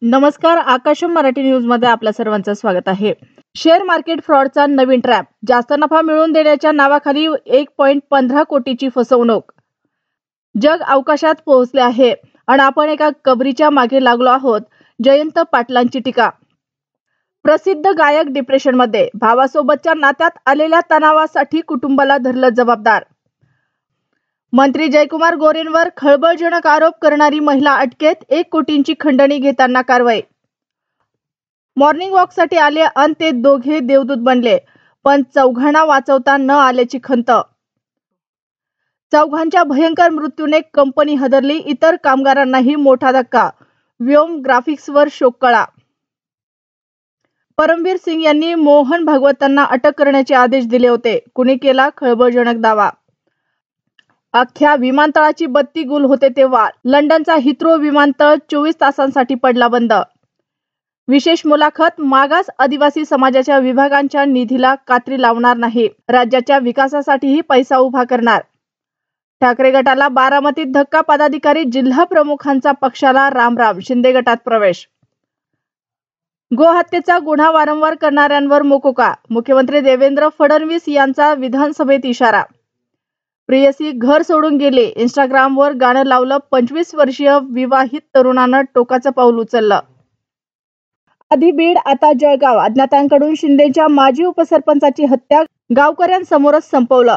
नमस्कार. आकाशम मराठी न्यूज मध्ये आपल्या सर्वांचं स्वागत आहे. शेअर मार्केट फ्रॉडचा नवीन ट्रॅप. जास्त नफा मिळवून देण्याच्या नावाखाली 1.15 कोटीची फसवणूक. जग अवकाशात पोहोचले आहे आणि आपण एका कबरीच्या मागे लागलो आहोत. जयंत पाटलांची टीका. प्रसिद्ध गायक डिप्रेशनमध्ये. भावासोबतच्या नात्यात आलेल्या तणावासाठी कुटुंबाला धरलं जबाबदार. मंत्री जयकुमार गोरेंवर खळबळजनक आरोप करणारी महिला अटकेत. 1 कोटींची खंडणी घेताना कारवाई. मॉर्निंग वॉकसाठी आले आणि ते दोघे देवदूत बनले, पण चौघांना वाचवता न आल्याची खंत. चौघांच्या भयंकर मृत्यूने कंपनी हादरली. इतर कामगारांनाही मोठा धक्का. व्योम ग्राफिक्सवर शोककळा. परमबीर सिंग यांनी मोहन भागवतांना अटक करण्याचे आदेश दिले होते. कुणी केला खळबळजनक दावा. अख्ख्या विमानतळाची बत्ती गुल होते तेव्हा लंडनचा हिथ्रो विमानतळ 24 तासांसाठी पडला बंद. विशेष मुलाखत. मागास आदिवासी समाजाच्या विभागांच्या निधीला कात्री लावणार नाही. राज्याच्या विकासासाठीही पैसा उभा करणार. ठाकरे गटाला बारामतीत धक्का. पदाधिकारी जिल्हा प्रमुखांचा पक्षाला रामराम. शिंदे गटात प्रवेश. गोहत्येचा गुन्हा वारंवार करणाऱ्यांवर मोकोका. मुख्यमंत्री देवेंद्र फडणवीस यांचा विधानसभेत इशारा. प्रेयसी घर सोडून गेले. इंस्टाग्रामवर गाणं लावलं. 25 वर्षीय विवाहित तरुणानं टोकाचं पाऊल उचललं. आधी बीड, आता जळगाव. अज्ञातांकडून शिंदेच्या माजी उपसरपंचाची हत्या. गावकऱ्यांसमोरच संपवलं.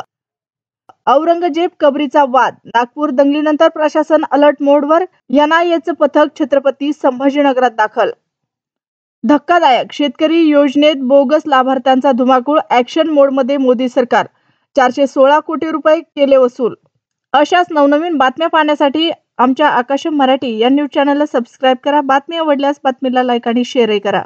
औरंगजेब कबरीचा वाद. नागपूर दंगलीनंतर प्रशासन अलर्ट मोडवर. NIAचं पथक छत्रपती संभाजीनगरात दाखल. धक्कादायक. शेतकरी योजनेत बोगस लाभार्थ्यांचा धुमाकूळ. ऍक्शन मोडमध्ये मोदी सरकार. 416 कोटी रुपये केले वसूल. अशाच नवनवीन बातम्या पाहण्यासाठी आमच्या आकाशम मराठी या न्यूज चॅनलला सबस्क्राईब करा. बातमी आवडल्यास बातमीला लाईक आणि शेअरही करा.